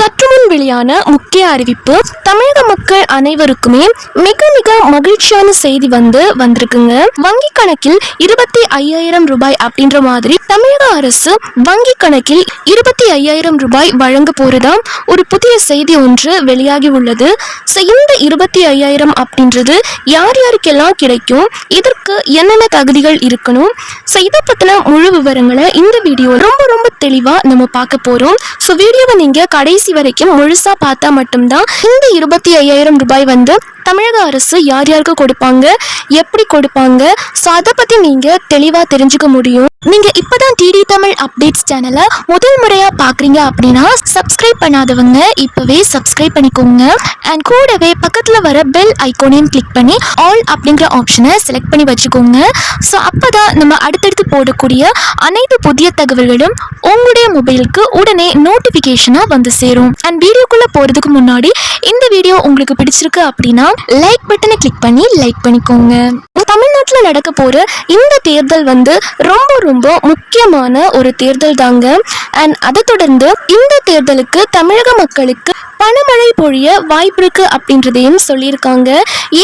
சற்றுமுன் வெளியான முக்கிய அறிவிப்பு. தமிழக மக்கள் அனைவருக்குமே மிக மிக மகிழ்ச்சியான செய்தி வந்திருக்குங்க. வங்கி கணக்கில் 25,000 ரூபாய் அப்படின்ற மாதிரி தமிழக அரசு வங்கி கணக்கில் 25,000 ரூபாய் வழங்க போறதாம் ஒரு புதிய செய்தி ஒன்று வெளியாகி உள்ளது. இந்த 25,000 அப்படின்றது யார் யாருக்கெல்லாம் கிடைக்கும், இதற்கு என்னென்ன தகுதிகள் இருக்கணும், இதை பத்தின முழு விவரங்களை இந்த வீடியோ ரொம்ப ரொம்ப தெளிவா நம்ம பார்க்க போறோம். வீடியோவை நீங்க கடைசி வரைக்கும் முழுசா பார்த்தா மட்டும்தான் இந்த 25,000 ரூபாய் தமிழக அரசு யார் யாருக்கு கொடுப்பாங்க, எப்படி கொடுப்பாங்க, அதை பத்தி நீங்க தெளிவா தெரிஞ்சுக்க முடியும். நீங்க இப்பதான் டிடி தமிழ் அப்டேட்ஸ் சேனலை முதல் முறையா பாக்குறீங்க அப்படின்னா சப்ஸ்கிரைப் பண்ணாதவங்க இப்பவே சப்ஸ்கிரைப் பண்ணிக்கோங்க. அண்ட் கூடவே பக்கத்துல வர பெல் ஐகானையும் கிளிக் பண்ணி ஆல் அப்படிங்கிற ஆப்ஷனை செலக்ட் பண்ணி வச்சுக்கோங்க. அப்பதான் நம்ம அடுத்தடுத்து போடக்கூடிய அனைத்து புதிய தகவல்களும் உங்களுடைய மொபைலுக்கு உடனே நோட்டிபிகேஷனா சேரும். அண்ட் வீடியோக்குள்ள போறதுக்கு முன்னாடி இந்த வீடியோ உங்களுக்கு பிடிச்சிருக்கு அப்படின்னா லைக் பட்டனை கிளிக் பண்ணி லைக் பண்ணிக்கோங்க. தமிழ்நாட்டில் நடக்க போற இந்த தேர்தல் ரொம்ப ரொம்ப முக்கியமான ஒரு தேர்தல் தாங்க. அண்ட் அதை தொடர்ந்து இந்த தேர்தலுக்கு தமிழக மக்களுக்கு பணமழை பொழிய வாய்ப்பு இருக்கு அப்படின்றதையும் சொல்லியிருக்காங்க.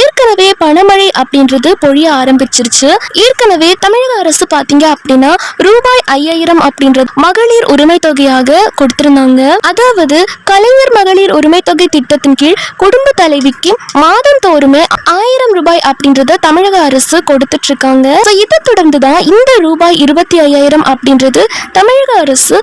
ஏற்கனவே பணமழை அப்படின்றது பொழிய ஆரம்பிச்சிருச்சு. ஏற்கனவே தமிழக அரசு பாத்தீங்க அப்படின்னா ரூபாய் 5,000 அப்படின்றது மகளிர் உரிமை தொகையாக கொடுத்திருந்தாங்க. அதாவது கலைஞர் மகளிர் உரிமை தொகை திட்டத்தின் கீழ் குடும்ப தலைவிக்கு மாதம் தோறுமே 1,000 ரூபாய் அப்படின்றத தமிழக அரசு கொடுத்துட்டு இருக்காங்க. இதை தொடர்ந்துதான் இந்த ரூபாய் 25,000 அப்படின்றது தமிழக அரசு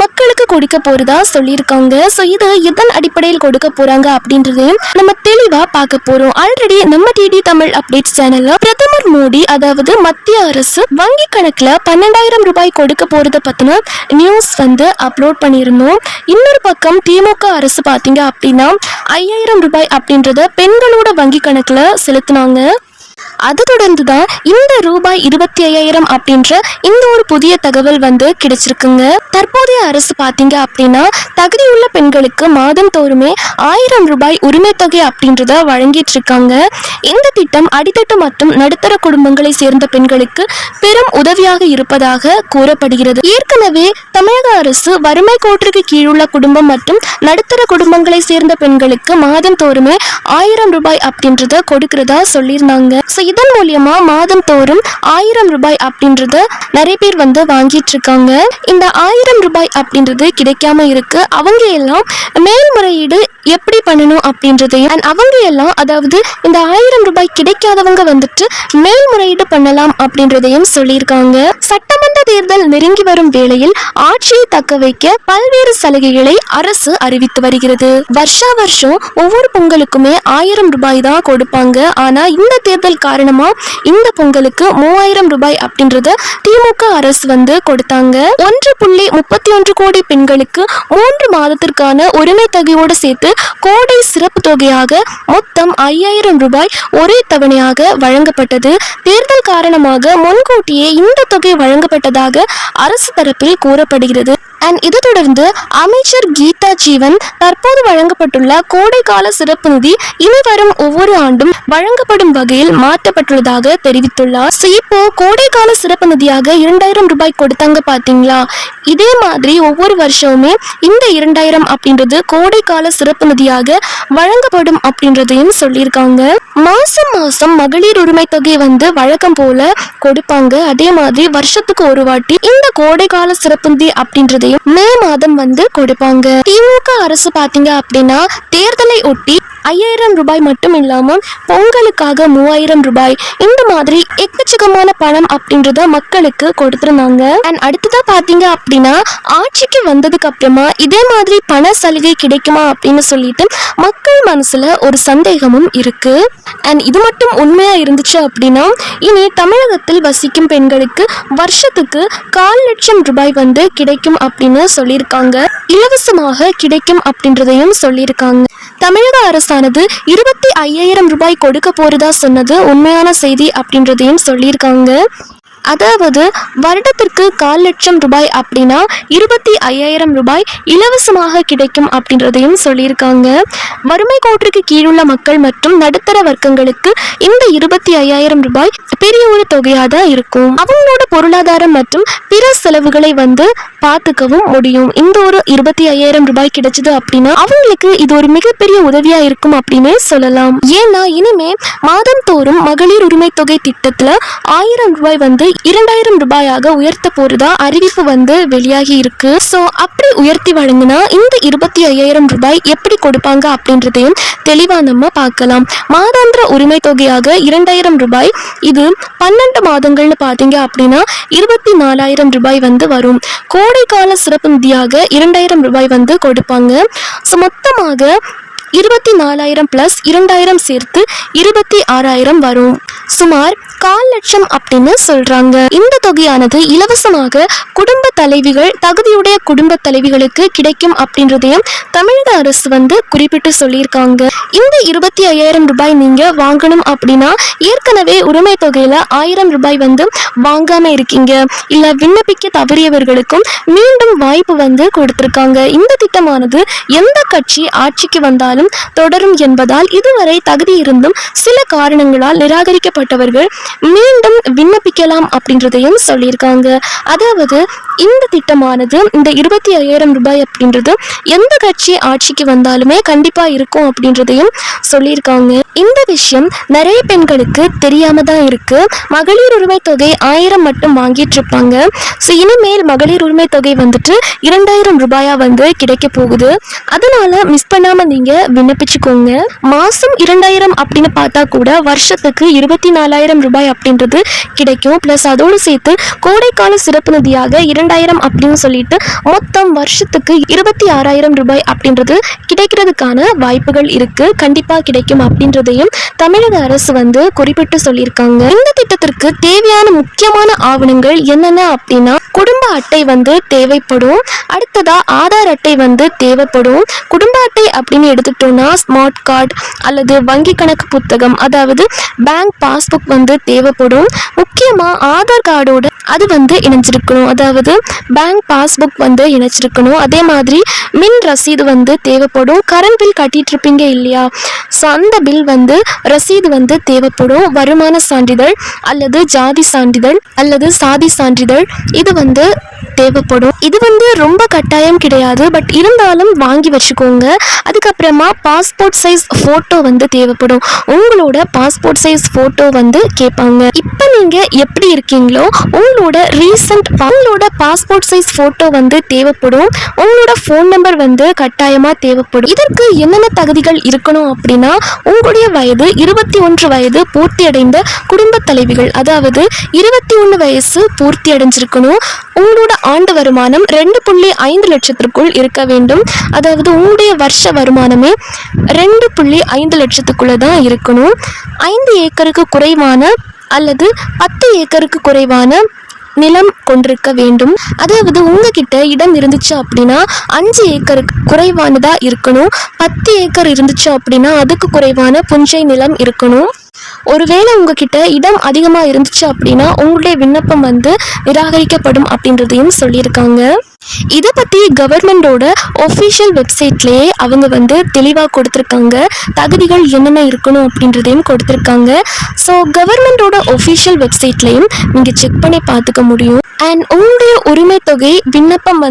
மக்களுக்கு கொடுக்க போறதா சொல்லியிருக்காங்க. இது எதன் அடிப்படையில் கொடுக்க போறாங்க அப்படின்றதையும் நம்ம தெளிவா பார்க்க போறோம். ஆல்ரெடி நம்ம டிடி தமிழ் அப்டேட்ஸ் சேனல்ல பிரதமர் மோடி, அதாவது மத்திய அரசு வங்கி கணக்குல 12,000 ரூபாய் கொடுக்க போறத பத்தின நியூஸ் அப்லோட் பண்ணியிருந்தோம். இன்னொரு பக்கம் திமுக அரசு பாத்தீங்க அப்படின்னா 5,000 ரூபாய் அப்படின்றத பெண்களோட வங்கி கணக்குல செலுத்தினாங்க. அதை தொடர்ந்துதான் இந்த ரூபாய் 25,000 அப்படின்ற இந்த ஒரு புதிய தகவல் கிடைச்சிருக்குங்க. தற்போதைய அரசு பாத்தீங்க அப்படின்னா தகுதியுள்ள பெண்களுக்கு மாதம் தோறுமே 1,000 ரூபாய் உரிமை தொகை அப்படின்றத வழங்கிட்டு இருக்காங்க. இந்த திட்டம் அடித்தட்டு மற்றும் நடுத்தர குடும்பங்களை சேர்ந்த பெண்களுக்கு பெரும் உதவியாக இருப்பதாக கூறப்படுகிறது. ஏற்கனவே தமிழக அரசு வறுமை கோட்டிற்கு கீழுள்ள குடும்பம் மற்றும் நடுத்தர குடும்பங்களை சேர்ந்த பெண்களுக்கு மாதம் தோறுமே 1,000 ரூபாய் அப்படின்றத கொடுக்கிறதா சொல்லியிருந்தாங்க. இதன் மூலியமா மாதம் தோறும் 1,000 ரூபாய் அப்படின்றத நிறைய பேர் வாங்கிட்டு இருக்காங்க. இந்த 1,000 ரூபாய் அப்படின்றது கிடைக்காம இருக்கு. அவங்க எல்லாம் மேல்முறையீடு எப்படி பண்ணணும் அப்படின்றதையும் அவங்க எல்லாம், அதாவது இந்த 1,000 ரூபாய் கிடைக்காதவங்க மேல்முறையீடு பண்ணலாம் அப்படின்றதையும் சொல்லியிருக்காங்க. சட்டமன்ற தேர்தல் நெருங்கி வரும் வேளையில் ஆட்சியை தக்க வைக்க பல்வேறு சலுகைகளை அரசு அறிவித்து வருகிறது. வருஷா வருஷம் ஒவ்வொரு பொங்கலுக்குமே 1,000 ரூபாய் தான் கொடுப்பாங்க. ஆனா இந்த தேர்தல் காரணமா இந்த பொங்கலுக்கு 3,000 ரூபாய் அப்படின்றத திமுக அரசு கொடுத்தாங்க. 1.31 கோடி பெண்களுக்கு 3 மாதத்திற்கான உரிமை தொகையோடு சேர்த்து கோடை சிறப்பு தொகையாக மொத்தம் 5,000 ரூபாய் ஒரே தவணையாக வழங்கப்பட்டது. தேர்தல் காரணமாக முன்கூட்டியே இந்த தொகை வழங்கப்பட்டதாக அரசு தரப்பில் கூறப்படுகிறது. இதை தொடர்ந்து அமைச்சர் கீதா ஜீவன் தற்போது வழங்கப்பட்டுள்ள கோடைக்கால சிறப்பு நிதி இனி வரும் ஒவ்வொரு ஆண்டும் வழங்கப்படும் வகையில் மாற்றப்பட்டுள்ளதாக தெரிவித்துள்ளார். இப்போ கோடைக்கால சிறப்பு நிதியாக 2,000 ரூபாய் கொடுத்தாங்க பாத்தீங்களா, இதே மாதிரி ஒவ்வொரு வருஷமுமே இந்த 2,000 அப்படின்றது கோடைக்கால சிறப்பு நிதியாக வழங்கப்படும் அப்படின்றதையும் சொல்லியிருக்காங்க. மாசம் மாசம் மகளிர் உரிமை தொகை வழக்கம் போல கொடுப்பாங்க. அதே மாதிரி வருஷத்துக்கு ஒரு வாட்டி இந்த கோடைக்கால சிறப்பு நிதி அப்படின்றதையும் மே மாதம் கொடுப்பாங்க. திமுக அரசு பாத்தீங்க அப்படின்னா தேர்தலை ஒட்டி 5,000 ரூபாய் மட்டும் இல்லாம பொங்கலுக்காக 3,000 ரூபாய் இந்த மாதிரி எக்கச்சக்கமான பணம் அப்படின்றத மக்களுக்கு கொடுத்திருந்தாங்க. அடுத்ததா பாத்தீங்க அப்படின்னா ஆட்சிக்கு வந்ததுக்கு அப்புறமா இதே மாதிரி பண சலுகை கிடைக்குமா அப்படின்னு சொல்லிட்டு மக்கள் மனசுல ஒரு சந்தேகமும் இருக்கு. இது மட்டும் உண்மையா இருந்துச்சு அப்படின்னா இனி தமிழகத்தில் வசிக்கும் பெண்களுக்கு வருஷத்துக்கு 1,400,000 ரூபாய் கிடைக்கும் அப்படின்னு சொல்லியிருக்காங்க. இலவசமாக கிடைக்கும் அப்படின்றதையும் சொல்லியிருக்காங்க. தமிழக அரசானது 25,000 ரூபாய் கொடுக்க போறதா சொன்னது உண்மையான செய்தி அப்படின்றதையும் சொல்லியிருக்காங்க. அதாவது வருடத்திற்கு 1,00,000 ரூபாய் அப்படின்னா 25,000 ரூபாய் இலவசமாக கிடைக்கும் அப்படின்றதையும் சொல்லியிருக்காங்க. வறுமை கோட்டிற்கு கீழுள்ள மக்கள் மற்றும் நடுத்தர வர்க்கங்களுக்கு இந்த 25,000 ரூபாய் பெரிய ஒரு தொகையாக தான் இருக்கும். அவங்களோட பொருளாதாரம் மற்றும் பிற செலவுகளை பார்த்துக்கவும் முடியும். இந்த ஒரு 25,000 ரூபாய் கிடைச்சது அப்படின்னா அவங்களுக்கு இது ஒரு மிகப்பெரிய உதவியா இருக்கும் அப்படின்னு சொல்லலாம். ஏன்னா இனிமே மாதம் தோறும் மகளிர் உரிமை தொகை திட்டத்துல 1,000 ரூபாய் 2,000 ரூபாயாக உயர்த்த போறதா அறிவிப்பு வெளியாகி இருக்கு. சோ அப்படி உயர்த்தி வழங்கினா இந்த 25,000 ரூபாய் எப்படி கொடுப்பாங்க அப்படின்றதையும் தெளிவா நம்ம பார்க்கலாம். மாதாந்திர உரிமை தொகையாக 2,000 ரூபாய், இது 12 மாதங்கள்னு பாத்தீங்க அப்படின்னா 24,000 ரூபாய் வரும். கோடைக்கால சிறப்பு நிதியாக 2,000 ரூபாய் கொடுப்பாங்க. ஸோ மொத்தமாக 24,000 பிளஸ் 2,000 சேர்த்து 26,000 வரும். சுமார் 1,00,000 அப்படின்னு சொல்றாங்க. இந்த தொகையானது இலவசமாக குடும்ப தலைவிகள், தகுதியுடைய குடும்ப தலைவிகளுக்கு கிடைக்கும் அப்படின்றதையும் தமிழக அரசு குறிப்பிட்டு சொல்லியிருக்காங்க. இந்த 25,000 ரூபாய் நீங்க வாங்கணும் அப்படின்னா ஏற்கனவே உரிமை தொகையில 1,000 ரூபாய் வாங்காம இருக்கீங்க, இல்ல விண்ணப்பிக்க தவறியவர்களுக்கும் மீண்டும் வாய்ப்பு கொடுத்திருக்காங்க. இந்த திட்டமானது எந்த கட்சி ஆட்சிக்கு வந்தாலும் தொடரும் என்பதால் இதுவரை தகுதி இருந்தும் சில காரணங்களால் நிராகரிக்கப்பட்டவர்கள் மீண்டும் விண்ணப்பிக்கலாம் அப்படின்றதையும் சொல்லியிருக்காங்க. அதாவது இந்த திட்டமானது இந்த 25,000 ரூபாய் அப்படின்றது எந்த கட்சி ஆட்சிக்கு வந்தாலுமே கண்டிப்பா இருக்கும் அப்படின்றதையும் சொல்லியிருக்காங்க. இந்த விஷயம் நிறைய பெண்களுக்கு தெரியாம தான் இருக்கு. மகளிர் உரிமை தொகை 1,000 மட்டும் வாங்கிட்டு இருப்பாங்க. ஸோ இனிமேல் மகளிர் உரிமை தொகை 2,000 ரூபாயா கிடைக்க போகுது. அதனால மிஸ் பண்ணாம நீங்க விண்ணப்பிச்சுக்கோங்க. மாசம் 2,000 அப்படின்னு பார்த்தா கூட வருஷத்துக்கு 24,000 ரூபாய் அப்படின்றது கிடைக்கும். பிளஸ் அதோடு சேர்த்து கோடைக்கால சிறப்பு நிதியாக 2,000 அப்படின்னு சொல்லிட்டு மொத்தம் வருஷத்துக்கு 26,000 ரூபாய் அப்படின்றது கிடைக்கிறதுக்கான வாய்ப்புகள் இருக்கு. கண்டிப்பா கிடைக்கும் அப்படின்றதையும் தமிழக அரசு குறிப்பிட்டு சொல்லியிருக்காங்க. இந்த திட்டத்திற்கு தேவையான முக்கியமான ஆவணங்கள் என்னென்ன அப்படின்னா குடும்ப அட்டை தேவைப்படும். அடுத்ததா ஆதார் அட்டை தேவைப்படும். குடும்ப அட்டை அப்படின்னு எடுத்துட்டோம்னா ஸ்மார்ட் கார்டு அல்லது வங்கி கணக்கு புத்தகம், அதாவது பேங்க் பாஸ்புக் தேவைப்படும். முக்கியமா ஆதார் கார்டோட அது இணைஞ்சிருக்கணும், அதாவது பேங்க் பாஸ்புக் இணைச்சிருக்கணும். அதே மாதிரி மின் ரசீது தேவைப்படும். கரண்ட் பில் கட்டிட்டு இருப்பீங்க இல்லையா, ஸோ அந்த பில் ரசீது தேவைப்படும். வருமான சான்றிதழ் அல்லது ஜாதி சான்றிதழ் அல்லது சாதி சான்றிதழ் இது தேவைப்படும். இது ரொம்ப கட்டாயம் கிடையாது, பட் இருந்தாலும் வாங்கி வச்சுக்கோங்க. அதுக்கப்புறமா பாஸ்போர்ட் சைஸ் போட்டோ தேவைப்படும். உங்களோட பாஸ்போர்ட் சைஸ் போட்டோ கேட்பாங்க. இப்போ நீங்க எப்படி இருக்கீங்களோ உங்களோட உங்களோட பாஸ்போர்ட் சைஸ் போட்டோ தேவைப்படும். உங்களோட ஃபோன் நம்பர் கட்டாயமா தேவைப்படும். இதற்கு என்னென்ன தகுதிகள் இருக்கணும் அப்படின்னா உங்களுடைய வயது 21 வயது பூர்த்தி அடைந்த குடும்ப தலைவிகள், அதாவது 21 வயசு பூர்த்தி அடைஞ்சிருக்கணும். உங்களோட ஆண்டு வருமானம் 2.5 லட்சத்திற்குள் இருக்க வேண்டும். அதாவது உங்களுடைய வருஷ வருமானமே 2.5 லட்சத்துக்குள்ள தான் இருக்கணும். 5 ஏக்கருக்கு குறைவான அல்லது 10 ஏக்கருக்கு குறைவான நிலம் கொண்டிருக்க வேண்டும். அதாவது உங்ககிட்ட இடம் இருந்துச்சு அப்படின்னா 5 ஏக்கருக்கு குறைவானதா இருக்கணும். 10 ஏக்கர் இருந்துச்சு அப்படின்னா அதுக்கு குறைவான புஞ்சை நிலம் இருக்கணும். ஒருவேளை உங்ககிட்ட இடம் அதிகமா இருந்துச்சு அப்படின்னா உங்களுடைய விண்ணப்பம் நிராகரிக்கப்படும் அப்படின்றதையும் சொல்லியிருக்காங்க. இதை பத்தி கவர்மெண்டோட ஒஃபிஷியல் வெப்சைட்லயே அவங்க தெளிவா கொடுத்துருக்காங்க. தகுதிகள் என்னென்ன இருக்கணும் அப்படின்றதையும் கொடுத்துருக்காங்க. ஸோ கவர்மெண்டோட ஒஃபிஷியல் வெப்சைட்லையும் நீங்க செக் பண்ணி பார்த்துக்க முடியும். அண்ட் உங்களுடைய உரிமை தொகை விண்ணப்பம்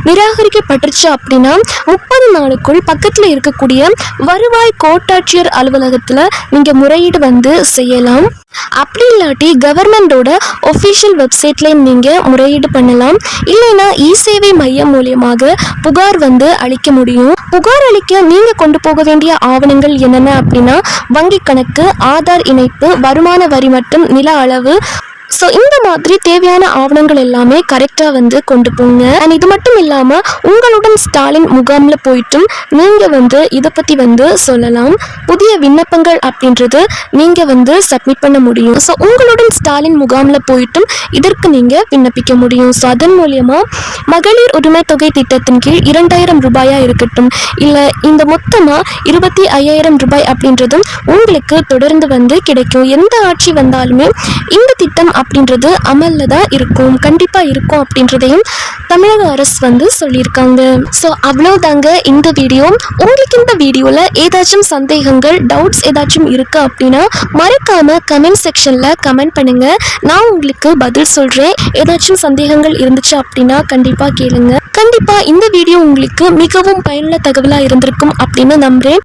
நிராகரிக்கப்பட்டுருச்சு அப்படின்னா 30 நாளுக்குள் பக்கத்துல இருக்கக்கூடிய வருவாய் கோட்டாட்சியர் அலுவலகத்துல நீங்க முறையீடு செய்யலாம். அப்படி இல்லாட்டி கவர்மெண்டோட ஒஃபிஷியல் வெப்சைட்ல நீங்க முறையீடு பண்ணலாம். இல்லைன்னா சேவை மையம் மூலியமாக புகார் அளிக்க முடியும். புகார் அளிக்க நீங்க கொண்டு போக வேண்டிய ஆவணங்கள் என்னென்ன அப்படின்னா வங்கி கணக்கு, ஆதார் இணைப்பு, வருமான வரி மற்றும் நில அளவு. ஸோ இந்த மாதிரி தேவையான ஆவணங்கள் எல்லாமே கரெக்டாக கொண்டு போங்க. அண்ட் இது மட்டும் இல்லாமல் உங்களுடன் ஸ்டாலின் முகாமில் போயிட்டும் நீங்கள் இதை பற்றி சொல்லலாம். புதிய விண்ணப்பங்கள் அப்படின்றது நீங்கள் சப்மிட் பண்ண முடியும். ஸோ உங்களுடன் ஸ்டாலின் முகாமில் போயிட்டும் இதற்கு நீங்கள் விண்ணப்பிக்க முடியும். ஸோ அதன் மூலியமாக மகளிர் உரிமை தொகை திட்டத்தின் கீழ் 2,000 ரூபாயாக இருக்கட்டும், இல்லை இந்த மொத்தமாக 25,000 ரூபாய் அப்படின்றதும் உங்களுக்கு தொடர்ந்து கிடைக்கும். எந்த ஆட்சி வந்தாலுமே இந்த திட்டம் அப்படின்றது அமல்ல தான் இருக்கும், கண்டிப்பா இருக்கும் அப்படின்றதையும் தமிழக அரசு வந்து சொல்லியிருக்காங்க. ஸோ அவ்வளோதாங்க இந்த வீடியோ. உங்களுக்கு இந்த வீடியோவில் ஏதாச்சும் சந்தேகங்கள், டவுட்ஸ் ஏதாச்சும் இருக்குது அப்படின்னா மறக்காம கமெண்ட் செக்ஷனில் கமெண்ட் பண்ணுங்க. நான் உங்களுக்கு பதில் சொல்கிறேன். ஏதாச்சும் சந்தேகங்கள் இருந்துச்சு அப்படின்னா கண்டிப்பாக கேளுங்க. கண்டிப்பாக இந்த வீடியோ உங்களுக்கு மிகவும் பயனுள்ள தகவலாக இருந்திருக்கும் அப்படின்னு நம்புகிறேன்.